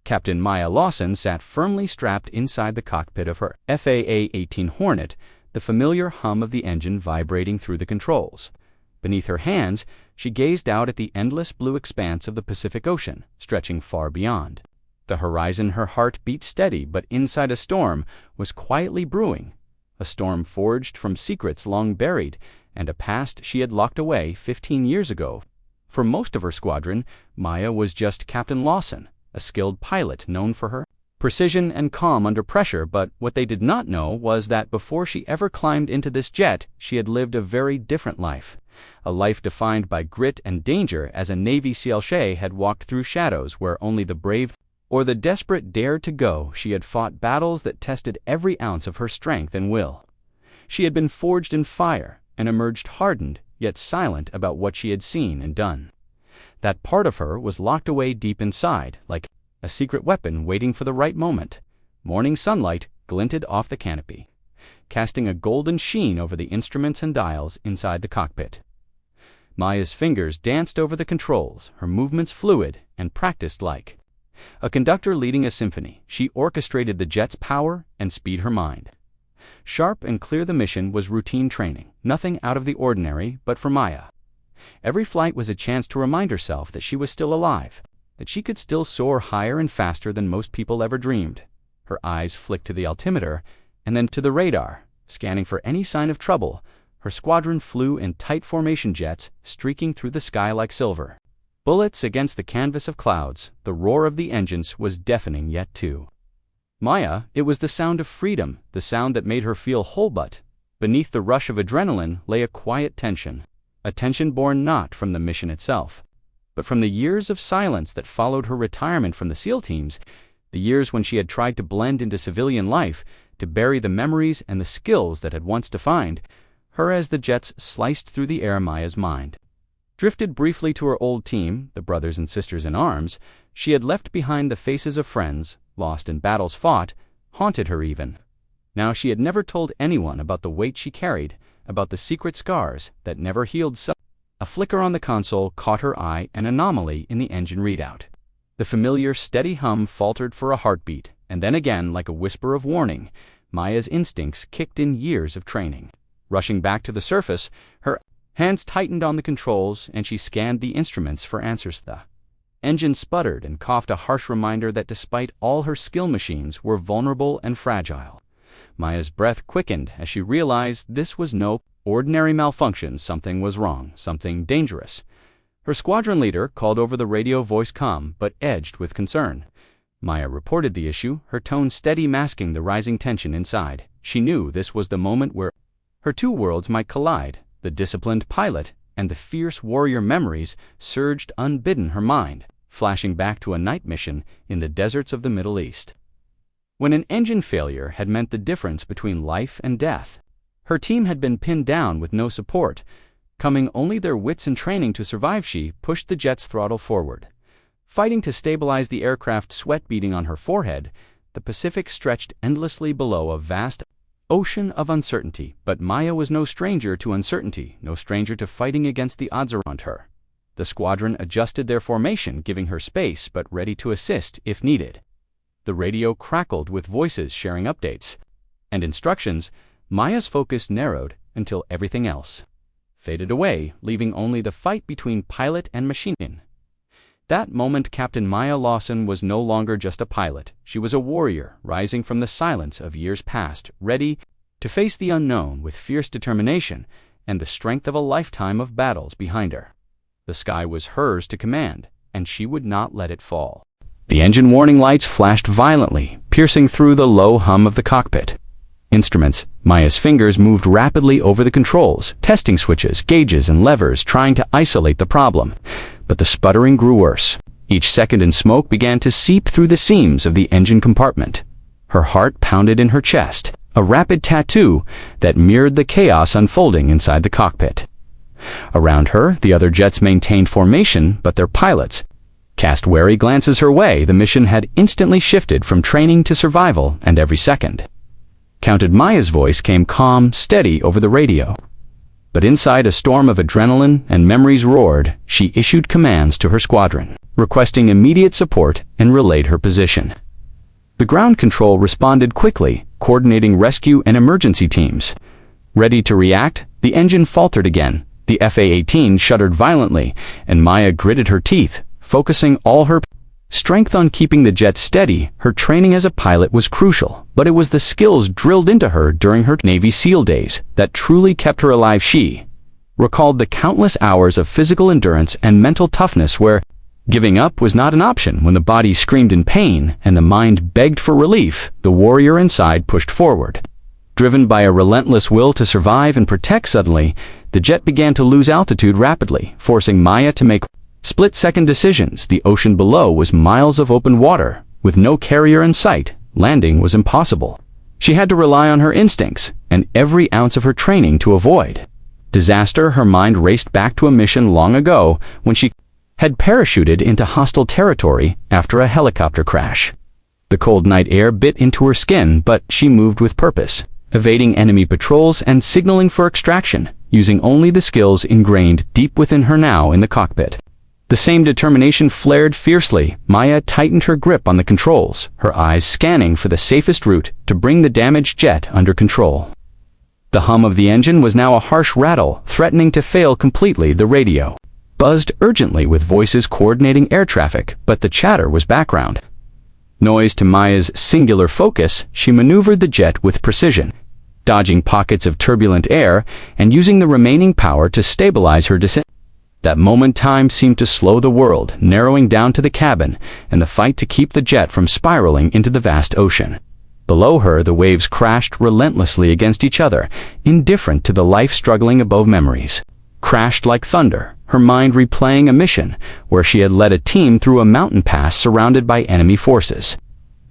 Captain Maya Lawson sat firmly strapped inside the cockpit of her FA-18 Hornet, the familiar hum of the engine vibrating through the controls. Beneath her hands, she gazed out at the endless blue expanse of the Pacific Ocean, stretching far beyond. The horizon her heart beat steady, but inside a storm was quietly brewing, a storm forged from secrets long buried and a past she had locked away 15 years ago. For most of her squadron, Maya was just Captain Lawson, a skilled pilot known for her precision and calm under pressure, but what they did not know was that before she ever climbed into this jet, she had lived a very different life. A life defined by grit and danger, as a Navy SEAL she had walked through shadows where only the brave or the desperate dared to go. She had fought battles that tested every ounce of her strength and will. She had been forged in fire and emerged hardened, yet silent about what she had seen and done. That part of her was locked away deep inside, like a secret weapon waiting for the right moment. Morning sunlight glinted off the canopy, casting a golden sheen over the instruments and dials inside the cockpit. Maya's fingers danced over the controls, her movements fluid and practiced-like. A conductor leading a symphony, she orchestrated the jet's power and speed her mind. Sharp and clear the mission was routine training, nothing out of the ordinary, but for Maya. Every flight was a chance to remind herself that she was still alive, that she could still soar higher and faster than most people ever dreamed. Her eyes flicked to the altimeter, and then to the radar, scanning for any sign of trouble. Her squadron flew in tight formation jets, streaking through the sky like silver. Bullets against the canvas of clouds, the roar of the engines was deafening yet too. Maya, it was the sound of freedom, the sound that made her feel whole, but beneath the rush of adrenaline lay a quiet tension, a tension born not from the mission itself, but from the years of silence that followed her retirement from the SEAL teams, the years when she had tried to blend into civilian life, to bury the memories and the skills that had once defined her. As the jets sliced through the air, Maya's mind drifted briefly to her old team, the brothers and sisters in arms. She had left behind the faces of friends, lost in battles fought, haunted her even. Now she had never told anyone about the weight she carried, about the secret scars that never healed. A flicker on the console caught her eye, an anomaly in the engine readout. The familiar steady hum faltered for a heartbeat, and then again, like a whisper of warning, Maya's instincts kicked in years of training. Rushing back to the surface, her hands tightened on the controls, and she scanned the instruments for answers. The engine sputtered and coughed, a harsh reminder that despite all her skill, machines were vulnerable and fragile. Maya's breath quickened as she realized this was no ordinary malfunction. Something was wrong, something dangerous. Her squadron leader called over the radio, voice calm but edged with concern. Maya reported the issue, her tone steady, masking the rising tension inside. She knew this was the moment where her two worlds might collide. The disciplined pilot and the fierce warrior memories surged unbidden, her mind flashing back to a night mission in the deserts of the Middle East, when an engine failure had meant the difference between life and death. Her team had been pinned down with no support, coming only their wits and training to survive. She pushed the jet's throttle forward, fighting to stabilize the aircraft, sweat beading on her forehead. The Pacific stretched endlessly below, a vast ocean of uncertainty, but Maya was no stranger to uncertainty, no stranger to fighting against the odds around her. The squadron adjusted their formation, giving her space but ready to assist if needed. The radio crackled with voices sharing updates and instructions. Maya's focus narrowed until everything else faded away, leaving only the fight between pilot and machine. In that moment, Captain Maya Lawson was no longer just a pilot. She was a warrior, rising from the silence of years past, ready to face the unknown with fierce determination and the strength of a lifetime of battles behind her. The sky was hers to command, and she would not let it fall. The engine warning lights flashed violently, piercing through the low hum of the cockpit. Instruments. Maya's fingers moved rapidly over the controls, testing switches, gauges, and levers, trying to isolate the problem. But the sputtering grew worse. Each second and smoke began to seep through the seams of the engine compartment. Her heart pounded in her chest, a rapid tattoo that mirrored the chaos unfolding inside the cockpit. Around her, the other jets maintained formation, but their pilots cast wary glances her way. The mission had instantly shifted from training to survival, and every second counted. Maya's voice came calm, steady over the radio. But inside, a storm of adrenaline and memories roared. She issued commands to her squadron. requesting immediate support and relayed her position. The ground control responded quickly, coordinating rescue and emergency teams. Ready to react, the engine faltered again. The FA-18 shuddered violently, and Maya gritted her teeth, focusing all her strength on keeping the jet steady. Her training as a pilot was crucial, but it was the skills drilled into her during her Navy SEAL days that truly kept her alive. She recalled the countless hours of physical endurance and mental toughness where giving up was not an option. When the body screamed in pain and the mind begged for relief, the warrior inside pushed forward. Driven by a relentless will to survive and protect, suddenly, the jet began to lose altitude rapidly, forcing Maya to make split-second decisions. The ocean below was miles of open water. With no carrier in sight, landing was impossible. She had to rely on her instincts and every ounce of her training to avoid disaster. Her mind raced back to a mission long ago when she had parachuted into hostile territory after a helicopter crash. The cold night air bit into her skin, but she moved with purpose, evading enemy patrols and signaling for extraction, using only the skills ingrained deep within her now in the cockpit. The same determination flared fiercely. Maya tightened her grip on the controls, her eyes scanning for the safest route to bring the damaged jet under control. The hum of the engine was now a harsh rattle, threatening to fail completely. The radio buzzed urgently with voices coordinating air traffic, but the chatter was background noise to Maya's singular focus. She maneuvered the jet with precision, dodging pockets of turbulent air and using the remaining power to stabilize her descent. That moment, time seemed to slow the world, narrowing down to the cabin and the fight to keep the jet from spiraling into the vast ocean. Below her, the waves crashed relentlessly against each other, indifferent to the life struggling above. Memories crashed like thunder, her mind replaying a mission where she had led a team through a mountain pass surrounded by enemy forces.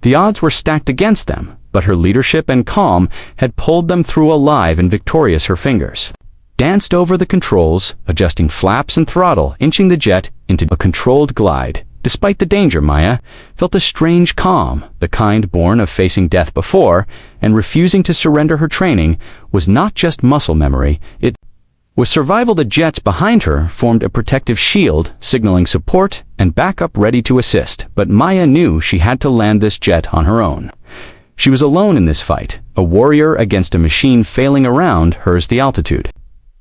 The odds were stacked against them, but her leadership and calm had pulled them through alive and victorious. Her fingers danced over the controls, adjusting flaps and throttle, inching the jet into a controlled glide. Despite the danger, Maya felt a strange calm, the kind born of facing death before and refusing to surrender. Her training was not just muscle memory, it was survival. The jets behind her formed a protective shield, signaling support and backup ready to assist, but Maya knew she had to land this jet on her own. She was alone in this fight, a warrior against a machine failing around hers. The altitude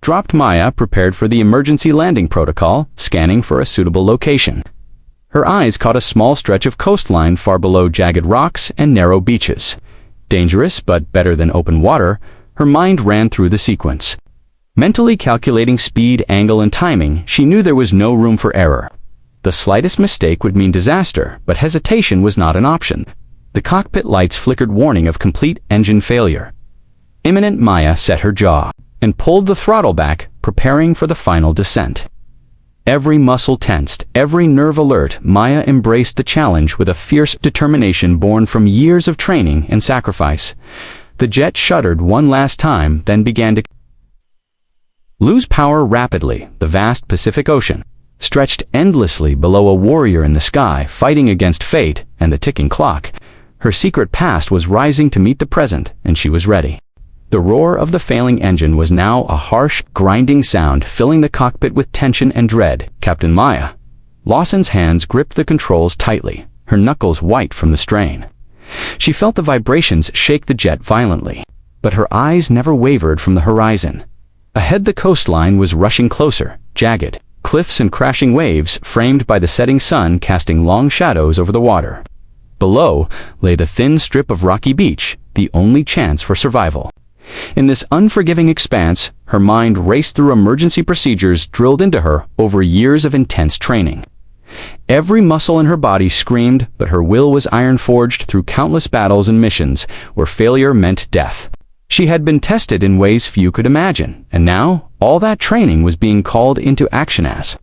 dropped. Maya prepared for the emergency landing protocol, scanning for a suitable location. Her eyes caught a small stretch of coastline far below, jagged rocks and narrow beaches. Dangerous, but better than open water. Her mind ran through the sequence, mentally calculating speed, angle, and timing. She knew there was no room for error. The slightest mistake would mean disaster, but hesitation was not an option. The cockpit lights flickered, warning of complete engine failure. Imminent. Maya set her jaw and pulled the throttle back, preparing for the final descent. Every muscle tensed, every nerve alert. Maya embraced the challenge with a fierce determination born from years of training and sacrifice. The jet shuddered one last time, then began to lose power rapidly. The vast Pacific Ocean stretched endlessly below, a warrior in the sky, fighting against fate and the ticking clock. Her secret past was rising to meet the present, and she was ready. The roar of the failing engine was now a harsh, grinding sound, filling the cockpit with tension and dread. Captain Maya Lawson's hands gripped the controls tightly, her knuckles white from the strain. She felt the vibrations shake the jet violently, but her eyes never wavered from the horizon. Ahead, the coastline was rushing closer, jagged cliffs and crashing waves framed by the setting sun casting long shadows over the water. Below lay the thin strip of rocky beach, the only chance for survival. In this unforgiving expanse, her mind raced through emergency procedures drilled into her over years of intense training. Every muscle in her body screamed, but her will was iron-forged through countless battles and missions where failure meant death. She had been tested in ways few could imagine, and now all that training was being called into action as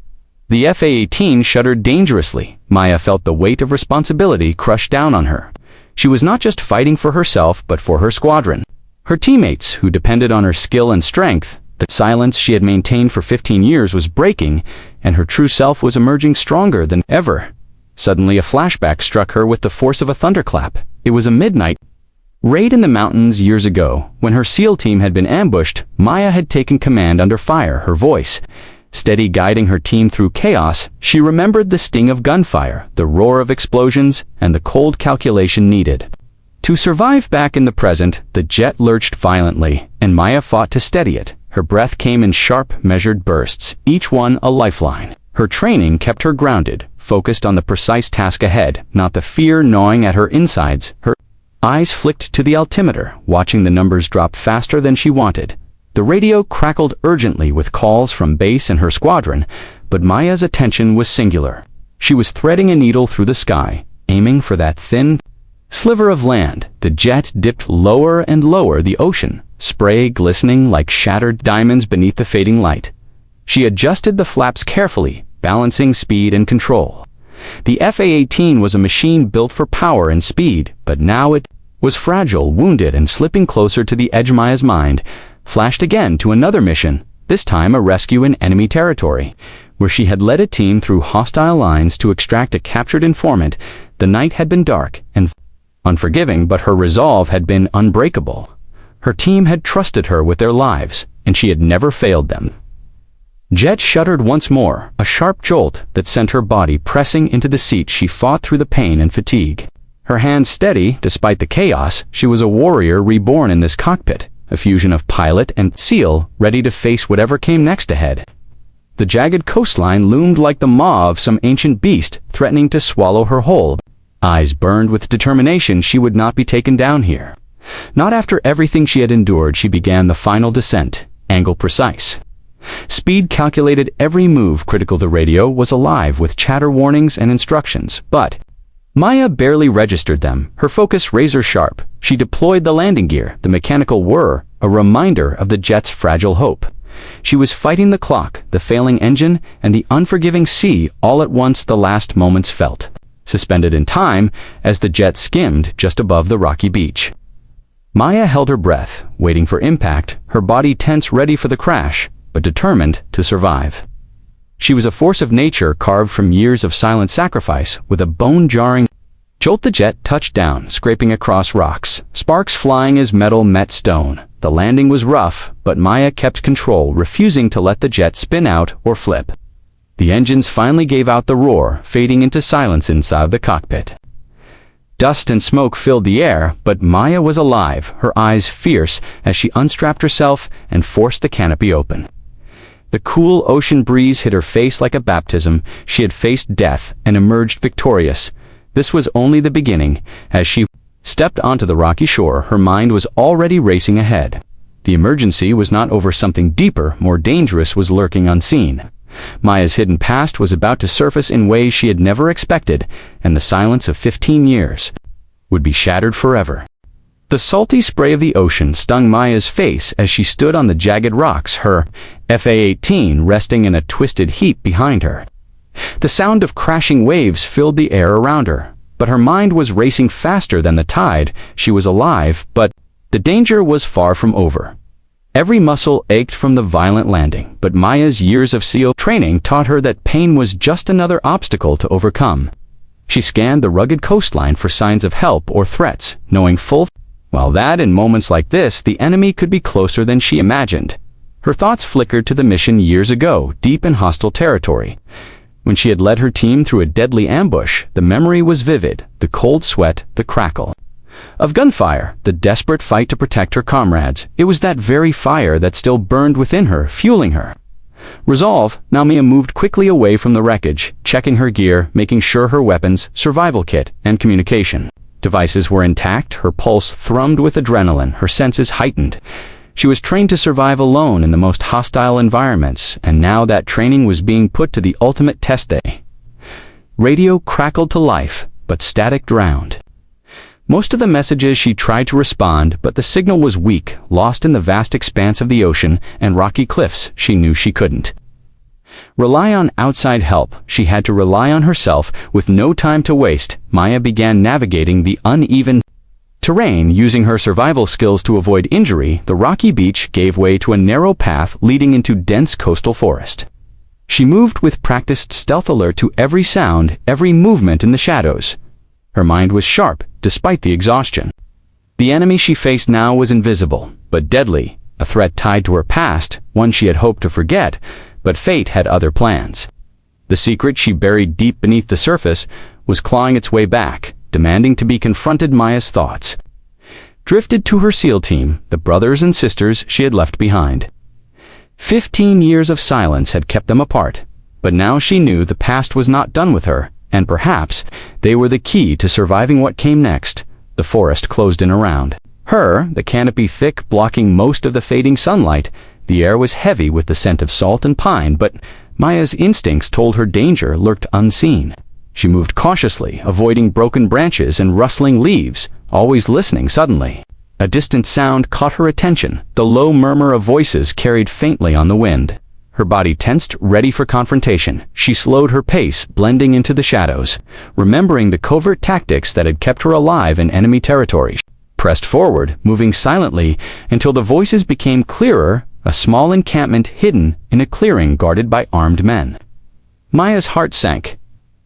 the FA-18 shuddered dangerously. Maya felt the weight of responsibility crush down on her. She was not just fighting for herself, but for her squadron, her teammates who depended on her skill and strength. The silence she had maintained for 15 years was breaking, and her true self was emerging stronger than ever. Suddenly, a flashback struck her with the force of a thunderclap. It was a midnight raid in the mountains years ago. When her SEAL team had been ambushed, Maya had taken command under fire, her voice Steady guiding her team through chaos, she remembered the sting of gunfire, the roar of explosions, and the cold calculation needed. To survive back in the present, the jet lurched violently, and Maya fought to steady it. Her breath came in sharp, measured bursts, each one a lifeline. Her training kept her grounded, focused on the precise task ahead, not the fear gnawing at her insides. Her eyes flicked to the altimeter, watching the numbers drop faster than she wanted. The radio crackled urgently with calls from base and her squadron, but Maya's attention was singular. She was threading a needle through the sky, aiming for that thin sliver of land. The jet dipped lower and lower the ocean, spray glistening like shattered diamonds beneath the fading light. She adjusted the flaps carefully, balancing speed and control. The FA-18 was a machine built for power and speed, but now it was fragile, wounded, and slipping closer to the edge. Maya's mind flashed again to another mission, this time a rescue in enemy territory, where she had led a team through hostile lines to extract a captured informant. The night had been dark and unforgiving, but her resolve had been unbreakable. Her team had trusted her with their lives, and she had never failed them. Jet shuddered once more, a sharp jolt that sent her body pressing into the seat. She fought through the pain and fatigue. Her hands steady, despite the chaos. She was a warrior reborn in this cockpit, a fusion of pilot and SEAL, ready to face whatever came next ahead. The jagged coastline loomed like the maw of some ancient beast, threatening to swallow her whole. Eyes burned with determination. She would not be taken down here. Not after everything she had endured. She began the final descent, angle precise. Speed calculated, every move critical. The radio was alive with chatter warnings and instructions, but Maya barely registered them, her focus razor sharp. She deployed the landing gear, the mechanical whir, a reminder of the jet's fragile hope. She was fighting the clock, the failing engine, and the unforgiving sea all at once. The last moments felt suspended in time as the jet skimmed just above the rocky beach. Maya held her breath, waiting for impact, her body tense, ready for the crash, but determined to survive. She was a force of nature carved from years of silent sacrifice. With a bone-jarring jolt, the jet touched down, scraping across rocks, sparks flying as metal met stone. The landing was rough, but Maya kept control, refusing to let the jet spin out or flip. The engines finally gave out the roar, fading into silence inside the cockpit. Dust and smoke filled the air, but Maya was alive, her eyes fierce as she unstrapped herself and forced the canopy open. The cool ocean breeze hit her face like a baptism. She had faced death and emerged victorious. This was only the beginning. As she stepped onto the rocky shore, her mind was already racing ahead. The emergency was not over. Something deeper, more dangerous was lurking unseen. Maya's hidden past was about to surface in ways she had never expected, and the silence of 15 years would be shattered forever. The salty spray of the ocean stung Maya's face as she stood on the jagged rocks, her FA-18 resting in a twisted heap behind her. The sound of crashing waves filled the air around her, but her mind was racing faster than the tide. She was alive, but the danger was far from over. Every muscle ached from the violent landing, but Maya's years of SEAL training taught her that pain was just another obstacle to overcome. She scanned the rugged coastline for signs of help or threats, knowing full well that in moments like this the enemy could be closer than she imagined. Her thoughts flickered to the mission years ago, deep in hostile territory. When she had led her team through a deadly ambush, the memory was vivid, the cold sweat, the crackle of gunfire, the desperate fight to protect her comrades. It was that very fire that still burned within her, fueling her resolve. Now Maya moved quickly away from the wreckage, checking her gear, making sure her weapons, survival kit, and communication devices were intact. Her pulse thrummed with adrenaline, her senses heightened. She was trained to survive alone in the most hostile environments, and now that training was being put to the ultimate test. The radio crackled to life, but static drowned most of the messages. She tried to respond, but the signal was weak, lost in the vast expanse of the ocean and rocky cliffs. She knew she couldn't rely on outside help. She had to rely on herself. With no time to waste, Maya began navigating the uneven terrain, using her survival skills to avoid injury. The rocky beach gave way to a narrow path leading into dense coastal forest. She moved with practiced stealth, alert to every sound, every movement in the shadows. Her mind was sharp, despite the exhaustion. The enemy she faced now was invisible, but deadly, a threat tied to her past, one she had hoped to forget. but fate had other plans. The secret she buried deep beneath the surface was clawing its way back, demanding to be confronted. Maya's thoughts drifted to her SEAL team, the brothers and sisters she had left behind. 15 years of silence had kept them apart, but now she knew the past was not done with her, and perhaps they were the key to surviving what came next. The forest closed in around her, the canopy thick, blocking most of the fading sunlight. The air was heavy with the scent of salt and pine, but Maya's instincts told her danger lurked unseen. She moved cautiously, avoiding broken branches and rustling leaves, always listening. Suddenly, a distant sound caught her attention, the low murmur of voices carried faintly on the wind. Her body tensed, ready for confrontation. She slowed her pace, blending into the shadows, remembering the covert tactics that had kept her alive in enemy territory. She pressed forward, moving silently until the voices became clearer, a small encampment hidden in a clearing guarded by armed men. Maya's heart sank.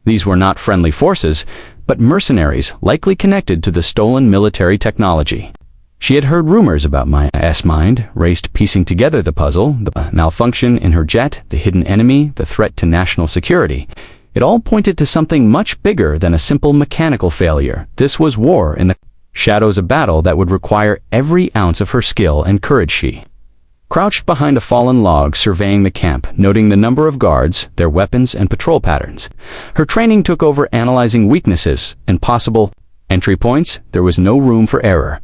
These were not friendly forces, but mercenaries likely connected to the stolen military technology. She had heard rumors about Maya's mind, raced piecing together the puzzle, the malfunction in her jet, the hidden enemy, the threat to national security. It all pointed to something much bigger than a simple mechanical failure. This was war in the shadows, a battle that would require every ounce of her skill and courage. She crouched behind a fallen log, surveying the camp, noting the number of guards, their weapons, and patrol patterns. Her training took over, analyzing weaknesses and possible entry points. There was no room for error.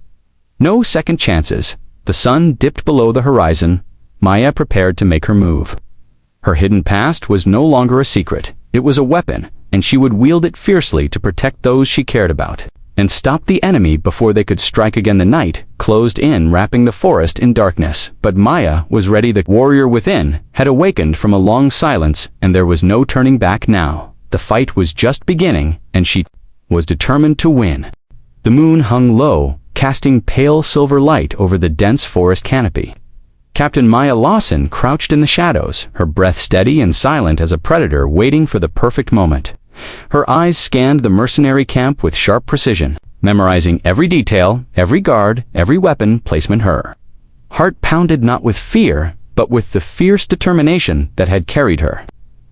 No second chances. The sun dipped below the horizon. Maya prepared to make her move. Her hidden past was no longer a secret. It was a weapon, and she would wield it fiercely to protect those she cared about and stop the enemy before they could strike again. The night closed in, wrapping the forest in darkness, but Maya was ready. The warrior within had awakened from a long silence, and there was no turning back now. The fight was just beginning, and she was determined to win. The moon hung low, casting pale silver light over the dense forest canopy. Captain Maya Lawson crouched in the shadows, her breath steady and silent as a predator waiting for the perfect moment. Her eyes scanned the mercenary camp with sharp precision, memorizing every detail, every guard, every weapon placement. Her heart pounded not with fear, but with the fierce determination that had carried her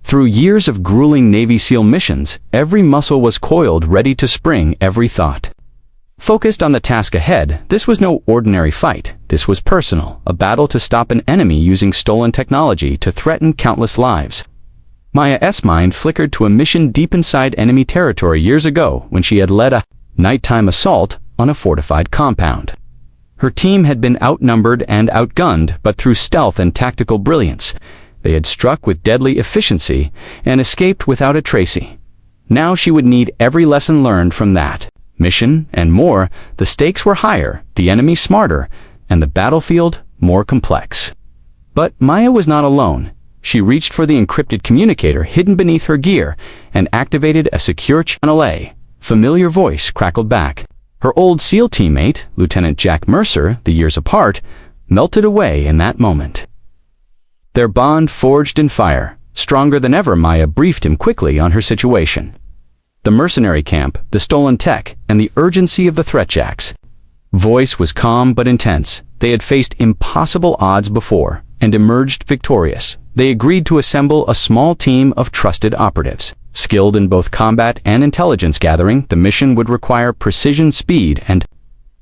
through years of grueling Navy SEAL missions. Every muscle was coiled, ready to spring, every thought focused on the task ahead. This was no ordinary fight. This was personal, a battle to stop an enemy using stolen technology to threaten countless lives. Maya's mind flickered to a mission deep inside enemy territory years ago when she had led a nighttime assault on a fortified compound. Her team had been outnumbered and outgunned, but through stealth and tactical brilliance, they had struck with deadly efficiency and escaped without a trace. Now she would need every lesson learned from that mission and more. The stakes were higher, the enemy smarter, and the battlefield more complex. But Maya was not alone. She reached for the encrypted communicator hidden beneath her gear and activated a secure channel. A familiar voice crackled back. Her old SEAL teammate, Lieutenant Jack Mercer, the years apart, melted away in that moment. Their bond forged in fire, stronger than ever. Maya briefed him quickly on her situation. The mercenary camp, the stolen tech, and the urgency of the threat. Jack's voice was calm but intense. They had faced impossible odds before and emerged victorious. They agreed to assemble a small team of trusted operatives, skilled in both combat and intelligence gathering. The mission would require precision, speed, and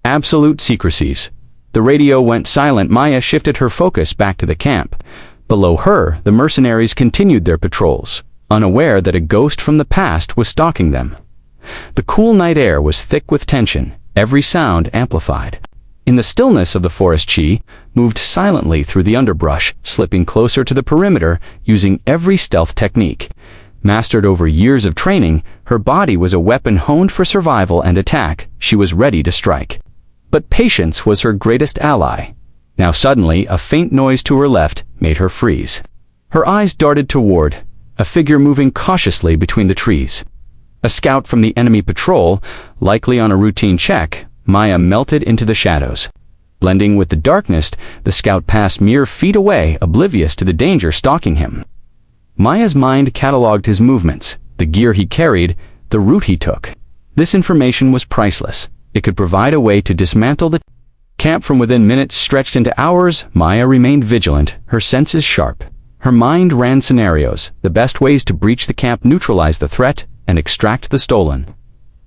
absolute secrecies. The radio went silent. Maya shifted her focus back to the camp. Below her, the mercenaries continued their patrols, unaware that a ghost from the past was stalking them. The cool night air was thick with tension, every sound amplified. In the stillness of the forest, she moved silently through the underbrush, slipping closer to the perimeter, using every stealth technique. Mastered over years of training, her body was a weapon honed for survival and attack. She was ready to strike. But patience was her greatest ally. Now suddenly, a faint noise to her left made her freeze. Her eyes darted toward a figure moving cautiously between the trees. A scout from the enemy patrol, likely on a routine check. Maya melted into the shadows. Blending with the darkness, the scout passed mere feet away, oblivious to the danger stalking him. Maya's mind cataloged his movements, the gear he carried, the route he took. This information was priceless. It could provide a way to dismantle the camp from within. Minutes stretched into hours. Maya remained vigilant, her senses sharp. Her mind ran scenarios, the best ways to breach the camp, neutralize the threat, and extract the stolen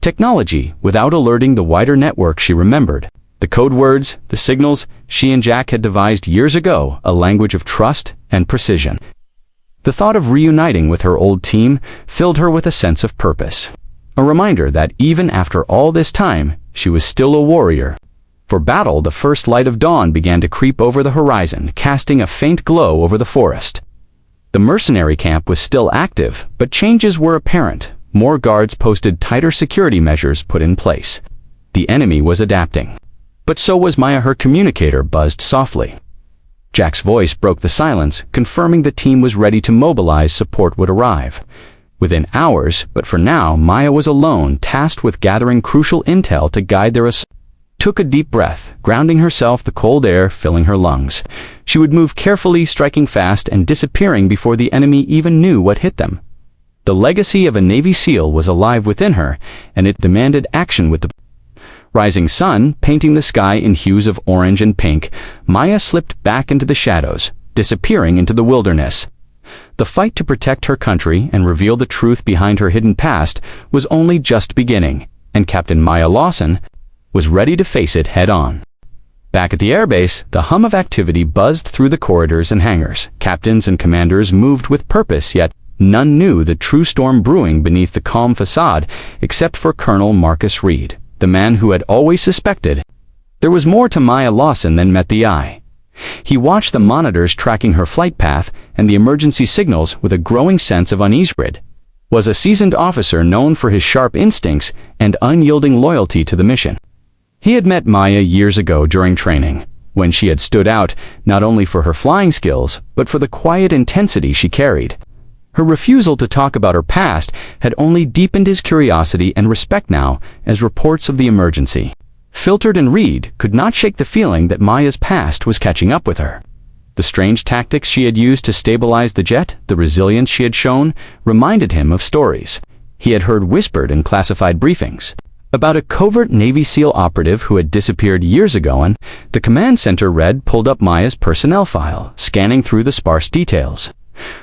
technology without alerting the wider network. She remembered the code words, the signals she and Jack had devised years ago, a language of trust and precision. The thought of reuniting with her old team filled her with a sense of purpose, a reminder that even after all this time, she was still a warrior. For battle, the first light of dawn began to creep over the horizon, casting a faint glow over the forest. The mercenary camp was still active, but changes were apparent. More guards posted, tighter security measures put in place. The enemy was adapting. But so was Maya. Her communicator buzzed softly. Jack's voice broke the silence, confirming the team was ready to mobilize. Support would arrive within hours, but for now, Maya was alone, tasked with gathering crucial intel to guide their assault. Took a deep breath, grounding herself, the cold air filling her lungs. She would move carefully, striking fast and disappearing before the enemy even knew what hit them. The legacy of a Navy SEAL was alive within her, and it demanded action. With the rising sun painting the sky in hues of orange and pink, Maya slipped back into the shadows, disappearing into the wilderness. The fight to protect her country and reveal the truth behind her hidden past was only just beginning, and Captain Maya Lawson was ready to face it head-on. Back at the airbase, the hum of activity buzzed through the corridors and hangars. Captains and commanders moved with purpose, yet none knew the true storm brewing beneath the calm facade, except for Colonel Marcus Reed, the man who had always suspected. There was more to Maya Lawson than met the eye. He watched the monitors tracking her flight path and the emergency signals with a growing sense of unease. Reed was a seasoned officer known for his sharp instincts and unyielding loyalty to the mission. He had met Maya years ago during training, when she had stood out not only for her flying skills, but for the quiet intensity she carried. Her refusal to talk about her past had only deepened his curiosity and respect now, as reports of the emergency filtered, and Reed could not shake the feeling that Maya's past was catching up with her. The strange tactics she had used to stabilize the jet, the resilience she had shown, reminded him of stories he had heard whispered in classified briefings about a covert Navy SEAL operative who had disappeared years ago. And the command center Red pulled up Maya's personnel file, scanning through the sparse details.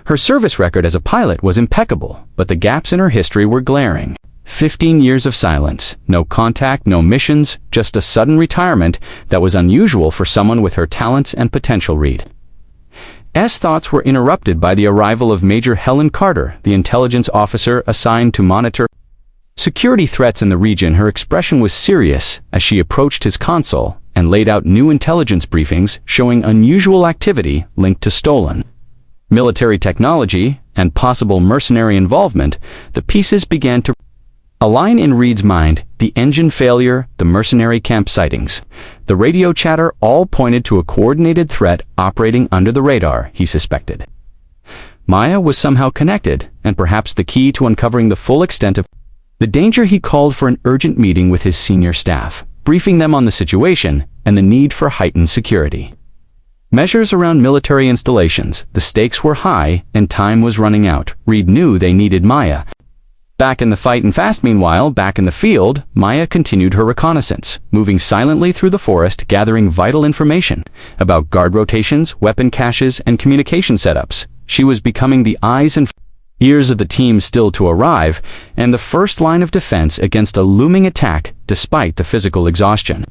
Her service record as a pilot was impeccable, but the gaps in her history were glaring. 15 years of silence, no contact, no missions, just a sudden retirement that was unusual for someone with her talents and potential. Reed's thoughts were interrupted by the arrival of Major Helen Carter, the intelligence officer assigned to monitor security threats in the region. Her expression was serious as she approached his console and laid out new intelligence briefings showing unusual activity linked to stolen military technology and possible mercenary involvement. The pieces began to align in Reed's mind: the engine failure, the mercenary camp sightings, the radio chatter, all pointed to a coordinated threat operating under the radar. He suspected Maya was somehow connected, and perhaps the key to uncovering the full extent of the danger. He called for an urgent meeting with his senior staff, briefing them on the situation and the need for heightened security measures around military installations. The stakes were high and time was running out. Reed knew they needed Maya back in the fight and fast. Meanwhile, back in the field, Maya continued her reconnaissance, moving silently through the forest, gathering vital information about guard rotations, weapon caches, and communication setups. She was becoming the eyes and ears of the team still to arrive, and the first line of defense against a looming attack despite the physical exhaustion.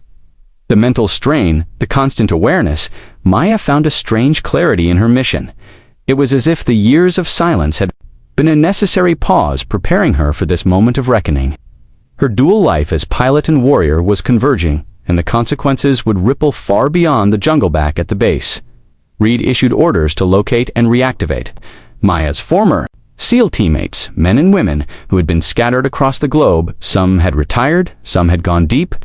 The mental strain, the constant awareness, Maya found a strange clarity in her mission. It was as if the years of silence had been a necessary pause, preparing her for this moment of reckoning. Her dual life as pilot and warrior was converging, and the consequences would ripple far beyond the jungle. Back at the base, Reed issued orders to locate and reactivate Maya's former SEAL teammates, men and women who had been scattered across the globe. Some had retired, some had gone deep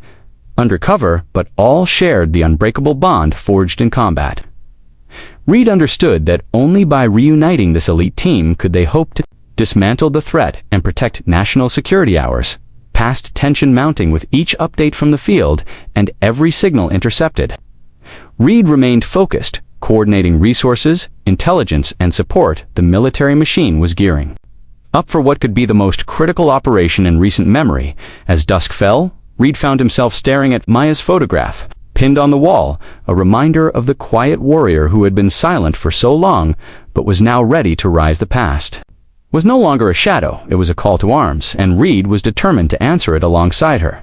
undercover, but all shared the unbreakable bond forged in combat. Reed understood that only by reuniting this elite team could they hope to dismantle the threat and protect national security. Hours passed, tension mounting with each update from the field and every signal intercepted. Reed remained focused, coordinating resources, intelligence, and support. The military machine was gearing up for what could be the most critical operation in recent memory. As dusk fell, Reed found himself staring at Maya's photograph, pinned on the wall, a reminder of the quiet warrior who had been silent for so long, but was now ready to rise the past. Was no longer a shadow, it was a call to arms, and Reed was determined to answer it alongside her.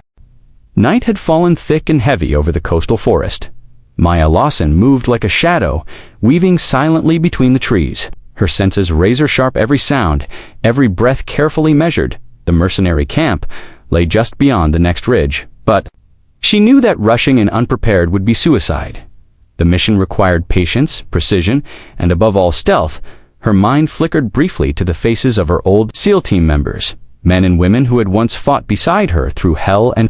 Night had fallen thick and heavy over the coastal forest. Maya Lawson moved like a shadow, weaving silently between the trees, her senses razor-sharp every sound, every breath carefully measured. The mercenary camp lay just beyond the next ridge, but she knew that rushing in unprepared would be suicide. The mission required patience, precision, and above all stealth. Her mind flickered briefly to the faces of her old SEAL team members, men and women who had once fought beside her through hell and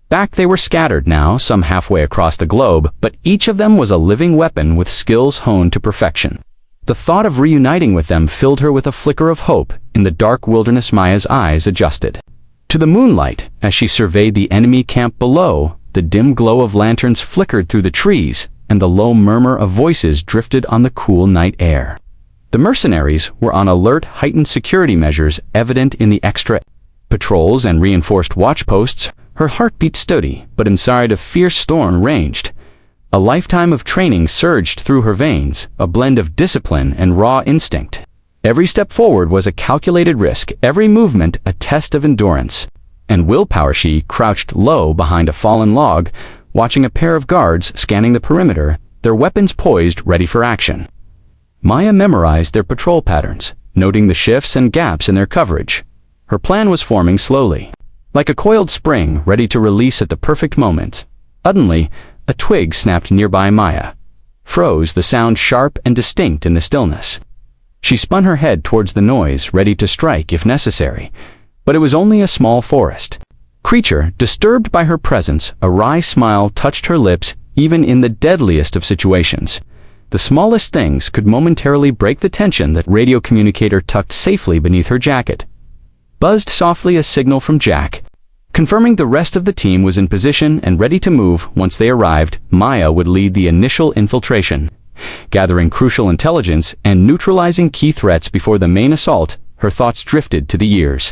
back. They were scattered now, some halfway across the globe, but each of them was a living weapon with skills honed to perfection. The thought of reuniting with them filled her with a flicker of hope. In the dark wilderness, Maya's eyes adjusted to the moonlight as she surveyed the enemy camp below. The dim glow of lanterns flickered through the trees, and the low murmur of voices drifted on the cool night air. The mercenaries were on alert, heightened security measures evident in the extra patrols and reinforced watchposts. Her heartbeat steady, but inside a fierce storm raged. A lifetime of training surged through her veins, a blend of discipline and raw instinct. Every step forward was a calculated risk, every movement a test of endurance and willpower. She crouched low behind a fallen log, watching a pair of guards scanning the perimeter, their weapons poised ready for action. Maya memorized their patrol patterns, noting the shifts and gaps in their coverage. Her plan was forming slowly, like a coiled spring ready to release at the perfect moment. Suddenly, a twig snapped nearby. Maya froze, the sound sharp and distinct in the stillness. She spun her head towards the noise, ready to strike if necessary, but it was only a small forest creature. Disturbed by her presence, a wry smile touched her lips. Even in the deadliest of situations, the smallest things could momentarily break the tension. That radio communicator tucked safely beneath her jacket buzzed softly, a signal from Jack, confirming the rest of the team was in position and ready to move. Once they arrived, Maya would lead the initial infiltration, gathering crucial intelligence and neutralizing key threats before the main assault. Her thoughts drifted to the years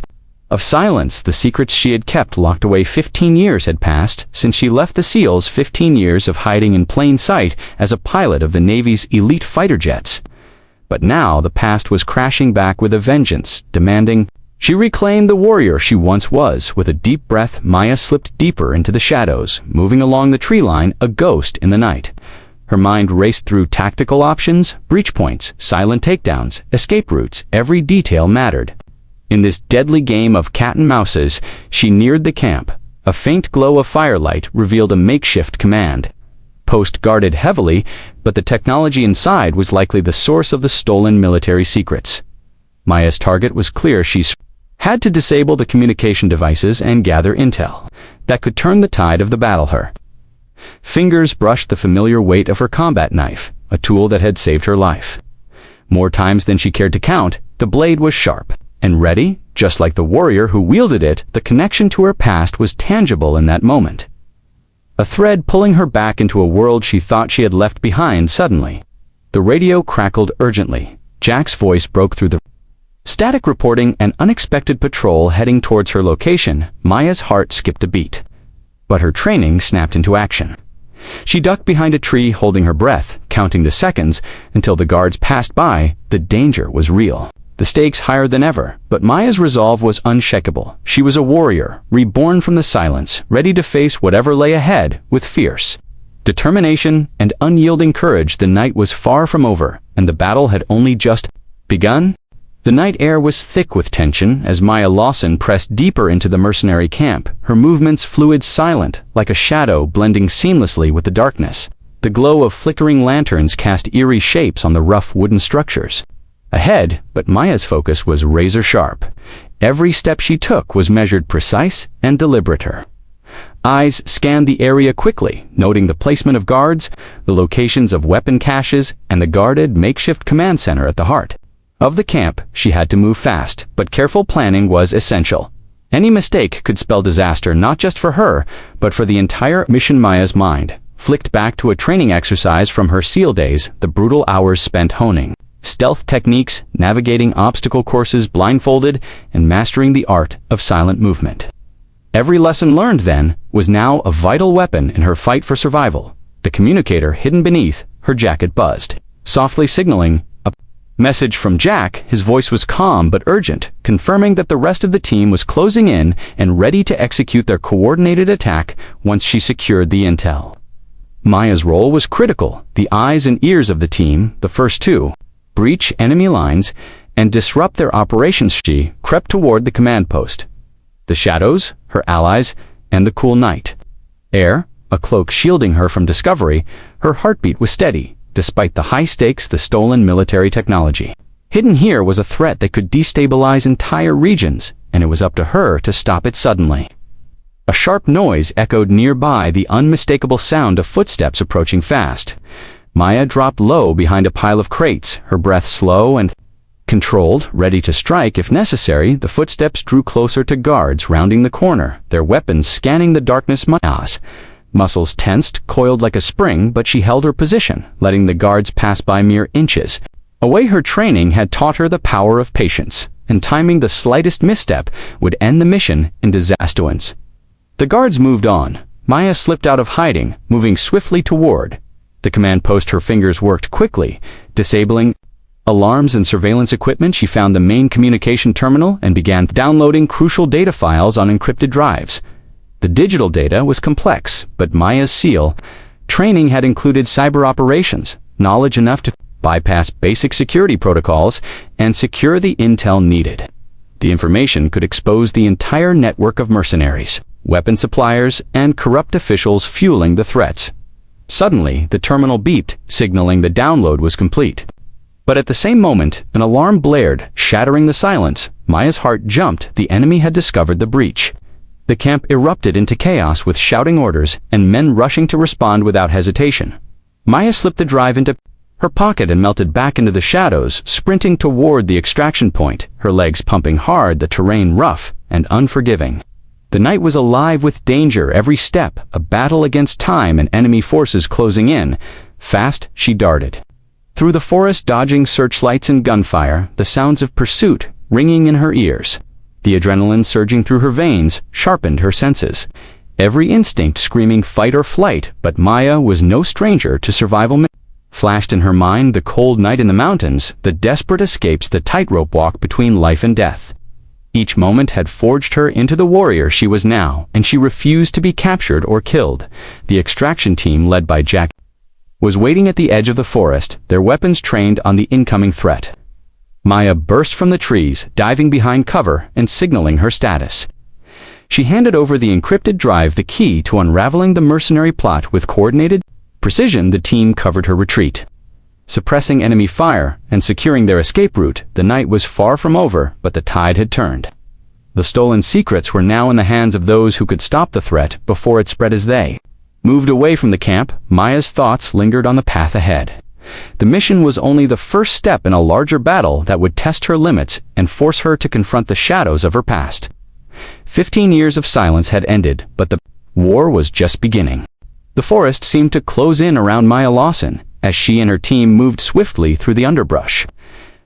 of silence, the secrets she had kept locked away. 15 years had passed since she left the SEALs, 15 years of hiding in plain sight as a pilot of the Navy's elite fighter jets. But now the past was crashing back with a vengeance, demanding she reclaim the warrior she once was. With a deep breath, Maya slipped deeper into the shadows, moving along the tree line, a ghost in the night. Her mind raced through tactical options, breach points, silent takedowns, escape routes. Every detail mattered. In this deadly game of cat and mouses, she neared the camp. A faint glow of firelight revealed a makeshift command post guarded heavily, but the technology inside was likely the source of the stolen military secrets. Maya's target was clear. She had to disable the communication devices and gather intel that could turn the tide of the battle. Her fingers brushed the familiar weight of her combat knife, a tool that had saved her life more times than she cared to count. The blade was sharp and ready, just like the warrior who wielded it. The connection to her past was tangible in that moment, a thread pulling her back into a world she thought she had left behind. Suddenly, the radio crackled urgently. Jack's voice broke through the static, reporting an unexpected patrol heading towards her location. Maya's heart skipped a beat, but her training snapped into action. She ducked behind a tree, holding her breath, counting the seconds until the guards passed by. The danger was real, the stakes higher than ever, but Maya's resolve was unshakable. She was a warrior, reborn from the silence, ready to face whatever lay ahead with fierce determination and unyielding courage. The night was far from over, and the battle had only just begun. The night air was thick with tension as Maya Lawson pressed deeper into the mercenary camp, her movements fluid, silent, like a shadow blending seamlessly with the darkness. The glow of flickering lanterns cast eerie shapes on the rough wooden structures ahead, but Maya's focus was razor sharp. Every step she took was measured, precise, and deliberate. Her eyes scanned the area quickly, noting the placement of guards, the locations of weapon caches, and the guarded makeshift command center at the heart of the camp. She had to move fast, but careful planning was essential. Any mistake could spell disaster, not just for her, but for the entire mission. Maya's mind flicked back to a training exercise from her SEAL days, the brutal hours spent honing stealth techniques, navigating obstacle courses blindfolded, and mastering the art of silent movement. Every lesson learned then was now a vital weapon in her fight for survival. The communicator hidden beneath her jacket buzzed, softly signaling a message from Jack. His voice was calm but urgent, confirming that the rest of the team was closing in and ready to execute their coordinated attack once she secured the intel. Maya's role was critical, the eyes and ears of the team, the first two, breach enemy lines and disrupt their operations. She crept toward the command post. The shadows, her allies, and the cool night air, a cloak shielding her from discovery, her heartbeat was steady, despite the high stakes, the stolen military technology. Hidden here was a threat that could destabilize entire regions, and it was up to her to stop it suddenly. A sharp noise echoed nearby, the unmistakable sound of footsteps approaching fast. Maya dropped low behind a pile of crates, her breath slow and controlled, ready to strike if necessary. The footsteps drew closer to guards rounding the corner, their weapons scanning the darkness. Maya's muscles tensed, coiled like a spring, but she held her position, letting the guards pass by mere inches away. Her training had taught her the power of patience, and timing the slightest misstep would end the mission in disaster. The guards moved on. Maya slipped out of hiding, moving swiftly toward the command post. Her fingers worked quickly, disabling alarms and surveillance equipment. She found the main communication terminal and began downloading crucial data files on encrypted drives. The digital data was complex, but Maya's SEAL training had included cyber operations, knowledge enough to bypass basic security protocols and secure the intel needed. The information could expose the entire network of mercenaries, weapon suppliers, and corrupt officials fueling the threats. Suddenly, the terminal beeped, signaling the download was complete. But at the same moment, an alarm blared, shattering the silence. Maya's heart jumped. The enemy had discovered the breach. The camp erupted into chaos with shouting orders and men rushing to respond without hesitation. Maya slipped the drive into her pocket and melted back into the shadows, sprinting toward the extraction point, her legs pumping hard, the terrain rough and unforgiving. The night was alive with danger, every step a battle against time and enemy forces closing in. Fast she darted through the forest, dodging searchlights and gunfire, the sounds of pursuit ringing in her ears. The adrenaline surging through her veins sharpened her senses, every instinct screaming fight or flight. But Maya was no stranger to survival. Flashed in her mind the cold night in the mountains, the desperate escapes, the tightrope walk between life and death. Each moment had forged her into the warrior she was now, and she refused to be captured or killed. The extraction team, led by Jack, was waiting at the edge of the forest, their weapons trained on the incoming threat. Maya burst from the trees, diving behind cover and signaling her status. She handed over the encrypted drive, the key to unraveling the mercenary plot. With coordinated precision, the team covered her retreat, suppressing enemy fire and securing their escape route. The night was far from over, but the tide had turned. The stolen secrets were now in the hands of those who could stop the threat before it spread. As they moved away from the camp, Maya's thoughts lingered on the path ahead. The mission was only the first step in a larger battle that would test her limits and force her to confront the shadows of her past. 15 years of silence had ended, but the war was just beginning. The forest seemed to close in around Maya Lawson as she and her team moved swiftly through the underbrush,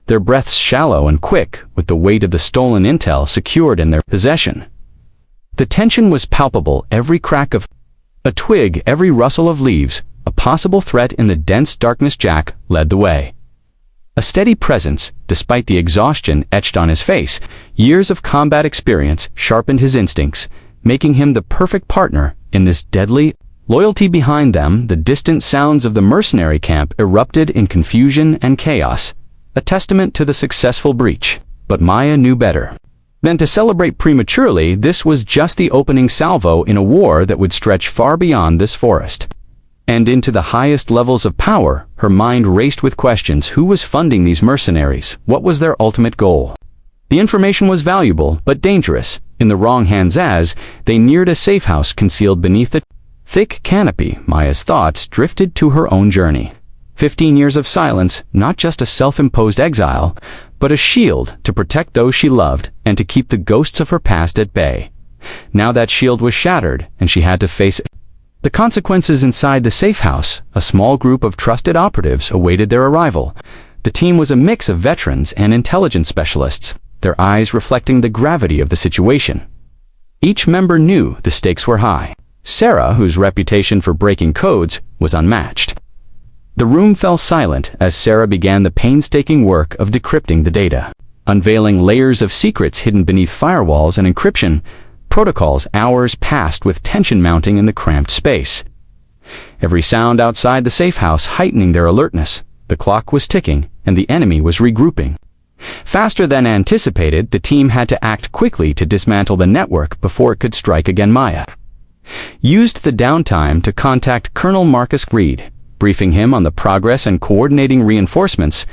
their breaths shallow and quick, with the weight of the stolen intel secured in their possession. The tension was palpable, every crack of a twig, every rustle of leaves, a possible threat in the dense darkness. Jack led the way. A steady presence, despite the exhaustion etched on his face. Years of combat experience sharpened his instincts, making him the perfect partner in this deadly loyalty. Behind them, the distant sounds of the mercenary camp erupted in confusion and chaos, a testament to the successful breach. But Maya knew better than to celebrate prematurely. This was just the opening salvo in a war that would stretch far beyond this forest and into the highest levels of power. Her mind raced with questions. Who was funding these mercenaries? What was their ultimate goal? The information was valuable, but dangerous in the wrong hands. As they neared a safe house concealed beneath the thick canopy, Maya's thoughts drifted to her own journey. 15 years of silence, not just a self-imposed exile, but a shield to protect those she loved and to keep the ghosts of her past at bay. Now that shield was shattered, and she had to face the consequences. Inside the safe house, a small group of trusted operatives awaited their arrival. The team was a mix of veterans and intelligence specialists, their eyes reflecting the gravity of the situation. Each member knew the stakes were high. Sarah, whose reputation for breaking codes was unmatched. The room fell silent as Sarah began the painstaking work of decrypting the data, unveiling layers of secrets hidden beneath firewalls and encryption protocols. Hours passed with tension mounting in the cramped space. Every sound outside the safe house heightening their alertness. The clock was ticking, and the enemy was regrouping. Faster than anticipated, the team had to act quickly to dismantle the network before it could strike again. Maya used the downtime to contact Colonel Marcus Reed, briefing him on the progress and coordinating reinforcements.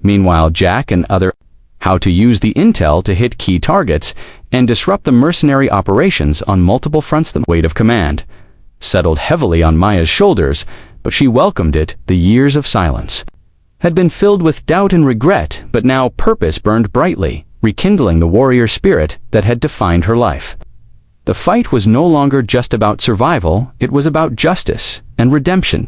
Meanwhile, Jack and other how to use the intel to hit key targets and disrupt the mercenary operations on multiple fronts. The weight of command settled heavily on Maya's shoulders, but she welcomed it. The years of silence had been filled with doubt and regret, but now purpose burned brightly, rekindling the warrior spirit that had defined her life. The fight was no longer just about survival, it was about justice and redemption.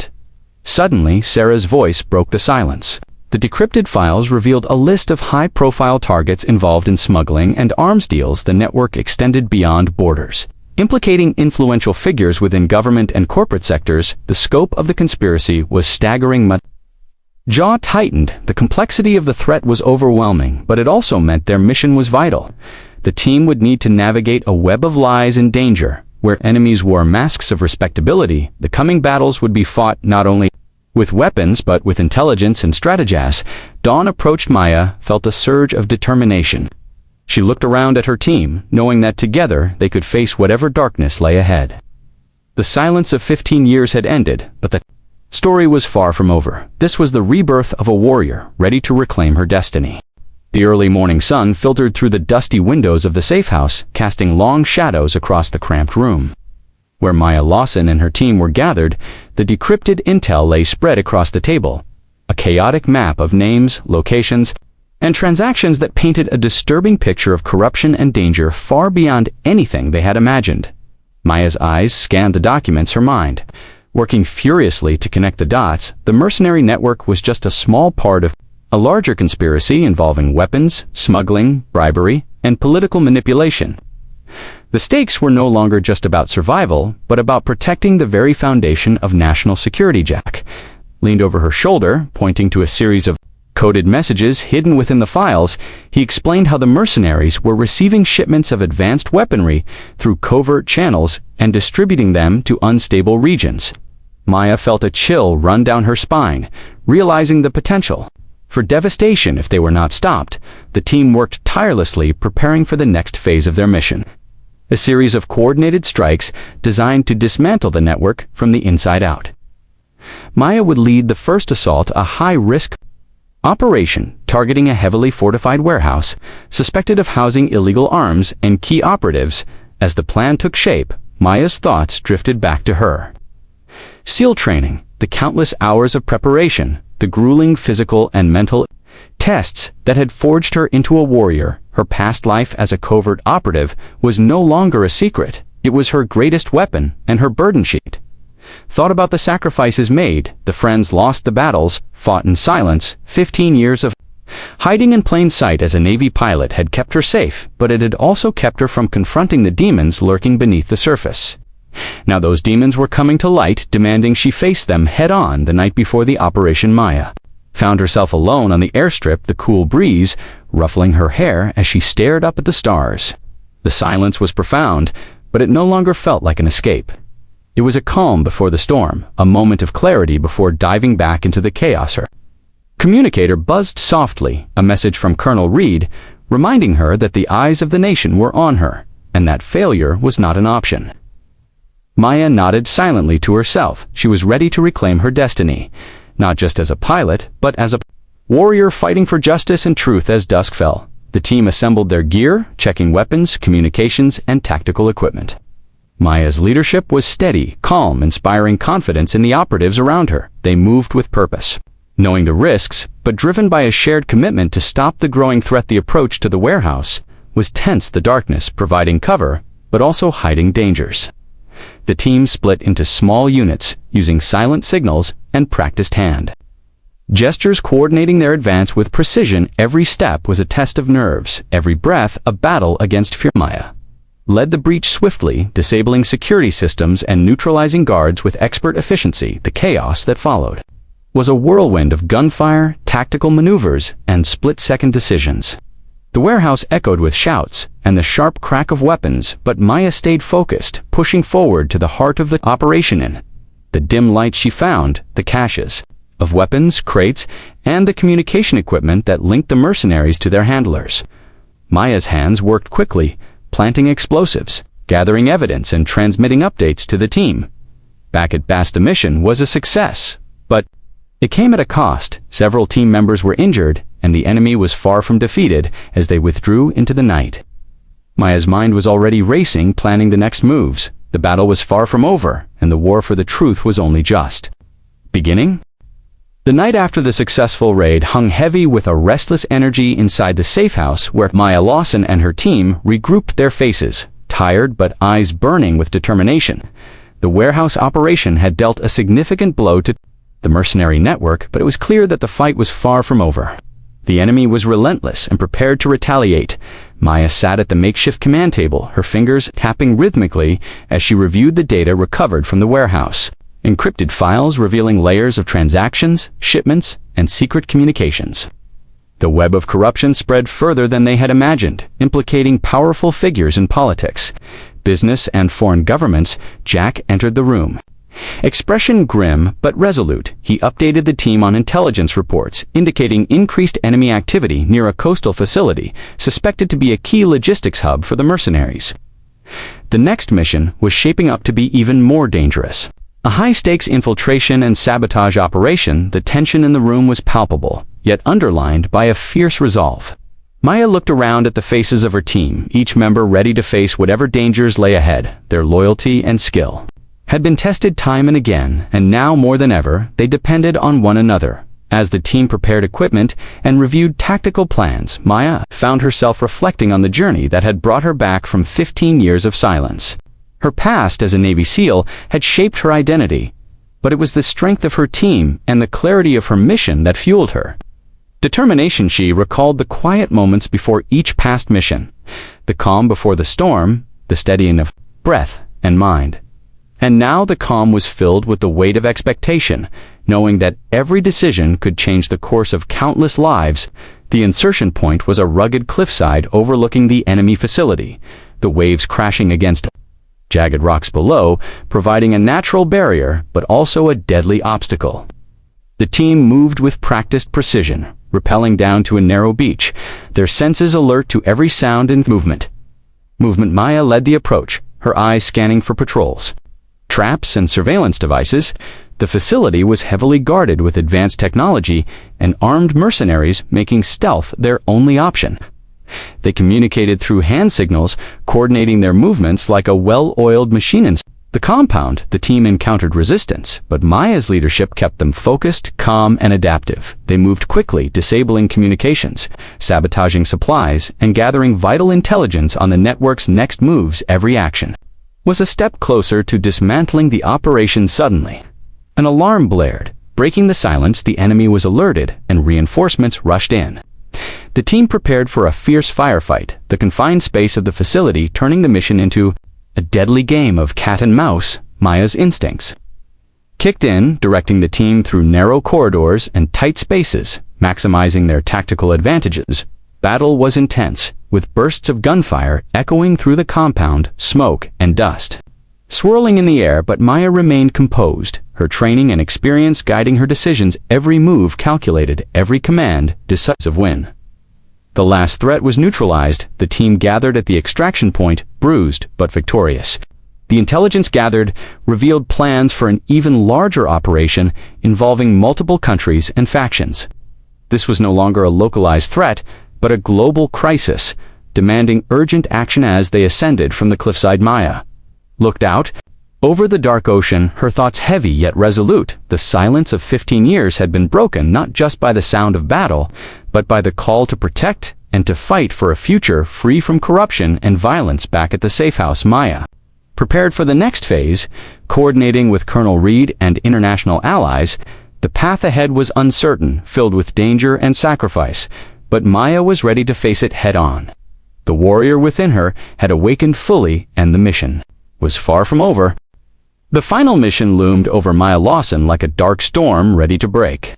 Suddenly, Sarah's voice broke the silence. The decrypted files revealed a list of high-profile targets involved in smuggling and arms deals. The network extended beyond borders, implicating influential figures within government and corporate sectors. The scope of the conspiracy was staggering. Jaw tightened. The complexity of the threat was overwhelming, but it also meant their mission was vital. The team would need to navigate a web of lies and danger. Where enemies wore masks of respectability, the coming battles would be fought not only with weapons but with intelligence and strategy. Dawn approached. Maya felt a surge of determination. She looked around at her team, knowing that together they could face whatever darkness lay ahead. The silence of 15 years had ended, but the story was far from over. This was the rebirth of a warrior, ready to reclaim her destiny. The early morning sun filtered through the dusty windows of the safe house, casting long shadows across the cramped room. Where Maya Lawson and her team were gathered, the decrypted intel lay spread across the table, a chaotic map of names, locations, and transactions that painted a disturbing picture of corruption and danger far beyond anything they had imagined. Maya's eyes scanned the documents, her mind working furiously to connect the dots. The mercenary network was just a small part of a larger conspiracy involving weapons, smuggling, bribery, and political manipulation. The stakes were no longer just about survival, but about protecting the very foundation of national security. Jack leaned over her shoulder, pointing to a series of coded messages hidden within the files. He explained how the mercenaries were receiving shipments of advanced weaponry through covert channels and distributing them to unstable regions. Maya felt a chill run down her spine, realizing the potential for devastation if they were not stopped. The team worked tirelessly, preparing for the next phase of their mission. A series of coordinated strikes designed to dismantle the network from the inside out. Maya would lead the first assault, a high-risk operation targeting a heavily fortified warehouse suspected of housing illegal arms and key operatives. As the plan took shape, Maya's thoughts drifted back to her SEAL training, the countless hours of preparation, the grueling physical and mental tests that had forged her into a warrior. Her past life as a covert operative was no longer a secret. It was her greatest weapon and her burden sheet. Thought about the sacrifices made, the friends lost, the battles fought in silence. 15 years of hiding in plain sight as a Navy pilot had kept her safe, but it had also kept her from confronting the demons lurking beneath the surface. Now those demons were coming to light, demanding she face them head-on. The night before the operation, Maya found herself alone on the airstrip, the cool breeze ruffling her hair as she stared up at the stars. The silence was profound, but it no longer felt like an escape. It was a calm before the storm, a moment of clarity before diving back into the chaos. Her communicator buzzed softly, a message from Colonel Reed, reminding her that the eyes of the nation were on her, and that failure was not an option. Maya nodded silently to herself. She was ready to reclaim her destiny, not just as a pilot, but as a warrior fighting for justice and truth. As dusk fell, the team assembled their gear, checking weapons, communications, and tactical equipment. Maya's leadership was steady, calm, inspiring confidence in the operatives around her. They moved with purpose, knowing the risks, but driven by a shared commitment to stop the growing threat. The approach to the warehouse was tense, the darkness providing cover, but also hiding dangers. The team split into small units, using silent signals and practiced hand gestures, coordinating their advance with precision. Every step was a test of nerves, every breath a battle against fear. Maya led the breach swiftly, disabling security systems and neutralizing guards with expert efficiency. The chaos that followed was a whirlwind of gunfire, tactical maneuvers, and split-second decisions. The warehouse echoed with shouts and the sharp crack of weapons, but Maya stayed focused, pushing forward to the heart of the operation. In the dim light she found the caches of weapons, crates, and the communication equipment that linked the mercenaries to their handlers. Maya's hands worked quickly, planting explosives, gathering evidence, and transmitting updates to the team. Back at Bast, the mission was a success, but it came at a cost. Several team members were injured, and the enemy was far from defeated as they withdrew into the night. Maya's mind was already racing, planning the next moves. The battle was far from over, and the war for the truth was only just beginning. The night after the successful raid hung heavy with a restless energy inside the safe house where Maya Lawson and her team regrouped, their faces tired but eyes burning with determination. The warehouse operation had dealt a significant blow to the mercenary network, but it was clear that the fight was far from over. The enemy was relentless and prepared to retaliate. Maya sat at the makeshift command table, her fingers tapping rhythmically as she reviewed the data recovered from the warehouse. Encrypted files revealing layers of transactions, shipments, and secret communications. The web of corruption spread further than they had imagined, implicating powerful figures in politics, business, and foreign governments. Jack entered the room. Expression grim but resolute, he updated the team on intelligence reports indicating increased enemy activity near a coastal facility suspected to be a key logistics hub for the mercenaries. The next mission was shaping up to be even more dangerous. A high-stakes infiltration and sabotage operation. The tension in the room was palpable, yet underlined by a fierce resolve. Maya looked around at the faces of her team, each member ready to face whatever dangers lay ahead. Their loyalty and skill had been tested time and again, and now more than ever, they depended on one another. As the team prepared equipment and reviewed tactical plans, Maya found herself reflecting on the journey that had brought her back from 15 years of silence. Her past as a Navy SEAL had shaped her identity, but it was the strength of her team and the clarity of her mission that fueled her determination. She recalled the quiet moments before each past mission, the calm before the storm, the steadying of breath and mind. And now the calm was filled with the weight of expectation, knowing that every decision could change the course of countless lives. The insertion point was a rugged cliffside overlooking the enemy facility, the waves crashing against jagged rocks below, providing a natural barrier but also a deadly obstacle. The team moved with practiced precision, rappelling down to a narrow beach, their senses alert to every sound and movement. Maya led the approach, her eyes scanning for patrols, traps, and surveillance devices. The facility was heavily guarded with advanced technology and armed mercenaries, making stealth their only option. They communicated through hand signals, coordinating their movements like a well-oiled machine. In the compound, the team encountered resistance, but Maya's leadership kept them focused, calm, and adaptive. They moved quickly, disabling communications, sabotaging supplies, and gathering vital intelligence on the network's next moves. Every action was a step closer to dismantling the operation. Suddenly, an alarm blared. Breaking the silence, the enemy was alerted, and reinforcements rushed in. The team prepared for a fierce firefight, the confined space of the facility turning the mission into a deadly game of cat and mouse. Maya's instincts kicked in, directing the team through narrow corridors and tight spaces, maximizing their tactical advantages. Battle was intense, with bursts of gunfire echoing through the compound, smoke and dust swirling in the air, but Maya remained composed, her training and experience guiding her decisions. Every move calculated, every command decisive. Win. The last threat was neutralized. The team gathered at the extraction point, bruised but victorious. The intelligence gathered revealed plans for an even larger operation involving multiple countries and factions. This was no longer a localized threat, but a global crisis, demanding urgent action. As they ascended from the cliffside, Maya looked out over the dark ocean, her thoughts heavy yet resolute. The silence of 15 years had been broken not just by the sound of battle, but by the call to protect and to fight for a future free from corruption and violence. Back at the safe house, Maya prepared for the next phase, coordinating with Colonel Reed and international allies. The path ahead was uncertain, filled with danger and sacrifice, but Maya was ready to face it head-on. The warrior within her had awakened fully, and the mission was far from over. The final mission loomed over Maya Lawson like a dark storm ready to break.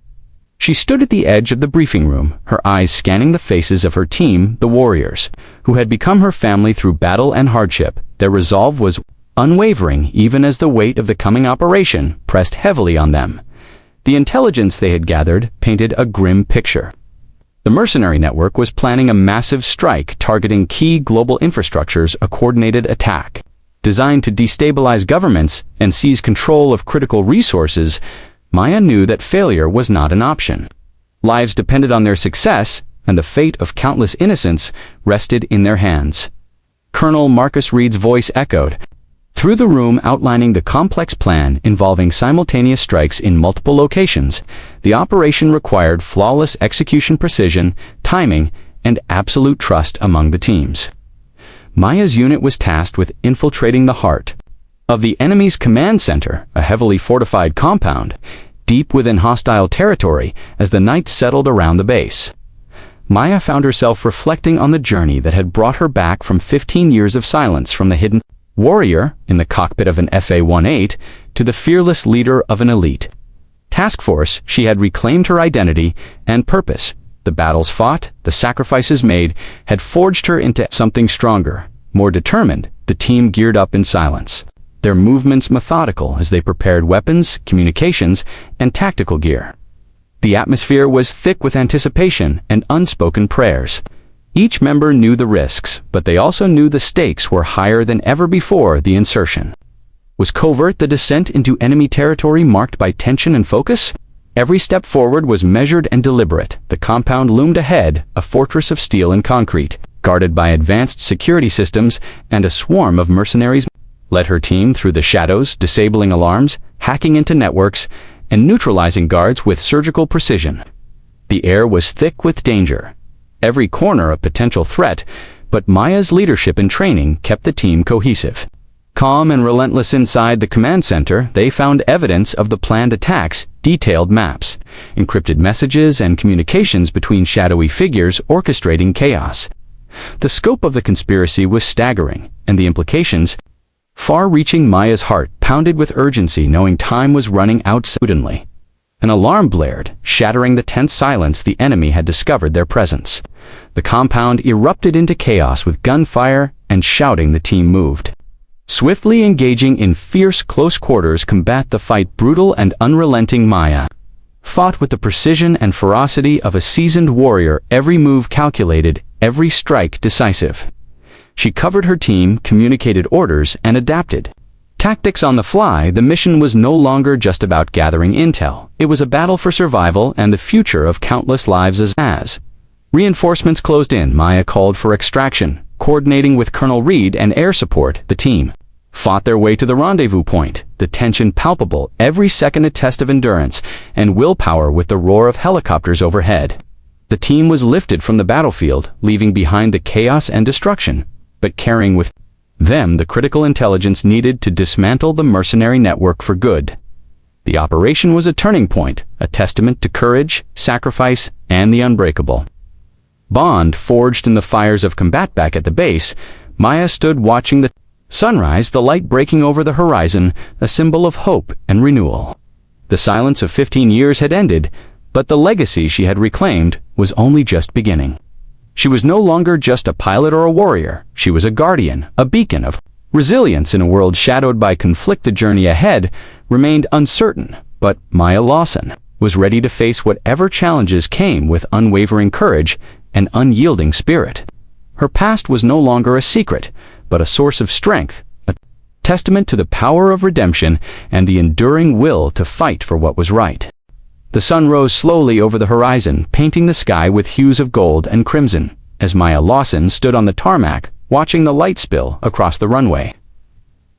She stood at the edge of the briefing room, her eyes scanning the faces of her team, the warriors, who had become her family through battle and hardship. Their resolve was unwavering, even as the weight of the coming operation pressed heavily on them. The intelligence they had gathered painted a grim picture. The mercenary network was planning a massive strike targeting key global infrastructures, a coordinated attack designed to destabilize governments and seize control of critical resources. Maya knew that failure was not an option. Lives depended on their success, and the fate of countless innocents rested in their hands. Colonel Marcus Reed's voice echoed through the room, outlining the complex plan involving simultaneous strikes in multiple locations. The operation required flawless execution, precision, timing, and absolute trust among the teams. Maya's unit was tasked with infiltrating the heart of the enemy's command center, a heavily fortified compound, deep within hostile territory. As the night settled around the base, Maya found herself reflecting on the journey that had brought her back from 15 years of silence, from the hidden warrior in the cockpit of an FA-18 to the fearless leader of an elite task force. She had reclaimed her identity and purpose. The battles fought, the sacrifices made, had forged her into something stronger, more determined. The team geared up in silence, their movements methodical as they prepared weapons, communications, and tactical gear. The atmosphere was thick with anticipation and unspoken prayers. Each member knew the risks, but they also knew the stakes were higher than ever before. The insertion was covert, the descent into enemy territory marked by tension and focus. Every step forward was measured and deliberate. The compound loomed ahead, a fortress of steel and concrete, guarded by advanced security systems, and a swarm of mercenaries led her team through the shadows, disabling alarms, hacking into networks, and neutralizing guards with surgical precision. The air was thick with danger, every corner a potential threat, but Maya's leadership and training kept the team cohesive. Calm and relentless inside the command center, they found evidence of the planned attacks, detailed maps, encrypted messages, and communications between shadowy figures orchestrating chaos. The scope of the conspiracy was staggering, and the implications far-reaching. Maya's heart pounded with urgency, knowing time was running out. Suddenly, an alarm blared, shattering the tense silence. The enemy had discovered their presence. The compound erupted into chaos with gunfire and shouting. The team moved swiftly, engaging in fierce close quarters combat. The fight, brutal and unrelenting, Maya fought with the precision and ferocity of a seasoned warrior, every move calculated, every strike decisive. She covered her team, communicated orders, and adapted tactics on the fly. The mission was no longer just about gathering intel. It was a battle for survival and the future of countless lives. As reinforcements closed in, Maya called for extraction. Coordinating with Colonel Reed and air support, the team fought their way to the rendezvous point, the tension palpable, every second a test of endurance and willpower. With the roar of helicopters overhead, the team was lifted from the battlefield, leaving behind the chaos and destruction, but carrying with them the critical intelligence needed to dismantle the mercenary network for good. The operation was a turning point, a testament to courage, sacrifice, and the unbreakable bond forged in the fires of combat. Back at the base, Maya stood watching the sunrise, the light breaking over the horizon, a symbol of hope and renewal. The silence of 15 years had ended, but the legacy she had reclaimed was only just beginning. She was no longer just a pilot or a warrior. She was a guardian, a beacon of resilience in a world shadowed by conflict. The journey ahead remained uncertain, but Maya Lawson was ready to face whatever challenges came with unwavering courage and unyielding spirit. Her past was no longer a secret, but a source of strength, a testament to the power of redemption and the enduring will to fight for what was right. The sun rose slowly over the horizon, painting the sky with hues of gold and crimson, as Maya Lawson stood on the tarmac, watching the light spill across the runway.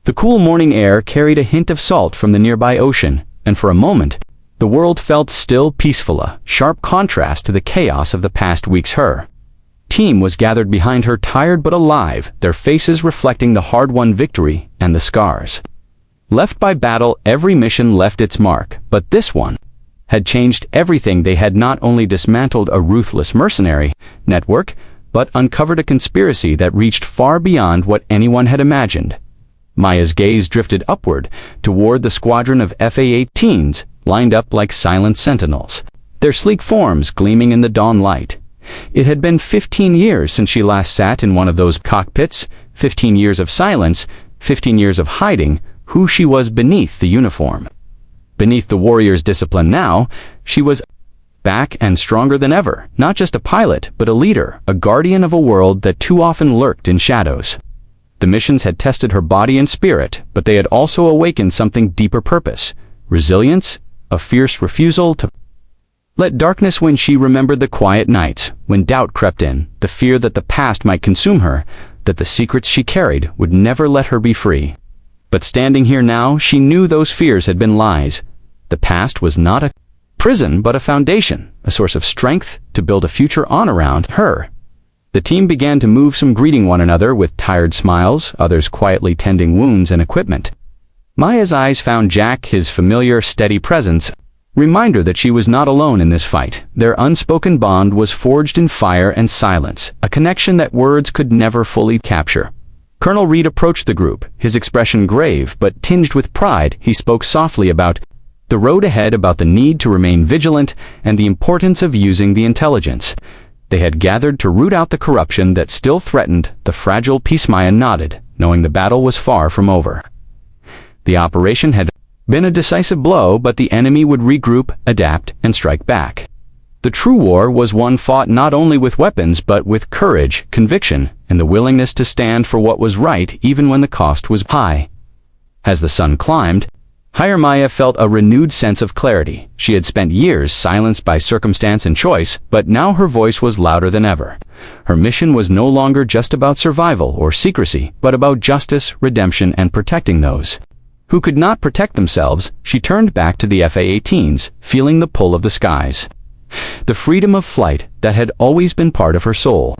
The cool morning air carried a hint of salt from the nearby ocean, and for a moment, the world felt still, peaceful, a sharp contrast to the chaos of the past weeks. Her team was gathered behind her, tired but alive, their faces reflecting the hard-won victory and the scars left by battle. Every mission left its mark, but this one had changed everything. They had not only dismantled a ruthless mercenary network, but uncovered a conspiracy that reached far beyond what anyone had imagined. Maya's gaze drifted upward toward the squadron of FA-18s lined up like silent sentinels, their sleek forms gleaming in the dawn light. It had been 15 years since she last sat in one of those cockpits, 15 years of silence, 15 years of hiding who she was beneath the uniform. Beneath the warrior's discipline now, she was back and stronger than ever, not just a pilot, but a leader, a guardian of a world that too often lurked in shadows. The missions had tested her body and spirit, but they had also awakened something deeper purpose, resilience, a fierce refusal to let darkness. When she remembered the quiet nights, when doubt crept in, the fear that the past might consume her, that the secrets she carried would never let her be free. But standing here now, she knew those fears had been lies. The past was not a prison, but a foundation, a source of strength to build a future on around her. The team began to move, some greeting one another with tired smiles, others quietly tending wounds and equipment. Maya's eyes found Jack, his familiar, steady presence, reminder that she was not alone in this fight. Their unspoken bond was forged in fire and silence, a connection that words could never fully capture. Colonel Reed approached the group, his expression grave but tinged with pride. He spoke softly about the road ahead, about the need to remain vigilant and the importance of using the intelligence they had gathered to root out the corruption that still threatened the fragile peace. Maya nodded, knowing the battle was far from over. The operation had been a decisive blow, but the enemy would regroup, adapt, and strike back. The true war was one fought not only with weapons but with courage, conviction, and the willingness to stand for what was right even when the cost was high. As the sun climbed higher, Maya felt a renewed sense of clarity. She had spent years silenced by circumstance and choice, but now her voice was louder than ever. Her mission was no longer just about survival or secrecy, but about justice, redemption, and protecting those who could not protect themselves. She turned back to the FA-18s, feeling the pull of the skies, the freedom of flight that had always been part of her soul.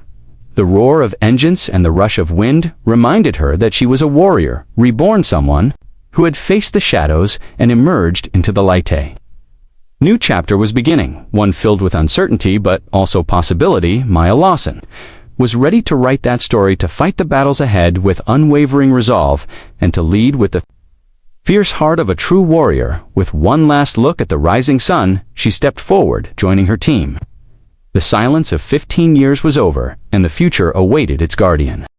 The roar of engines and the rush of wind reminded her that she was a warrior, reborn, someone who had faced the shadows and emerged into the light. A new chapter was beginning, one filled with uncertainty but also possibility. Maya Lawson was ready to write that story, to fight the battles ahead with unwavering resolve, and to lead with the fierce heart of a true warrior. With one last look at the rising sun, she stepped forward, joining her team. The silence of 15 years was over, and the future awaited its guardian.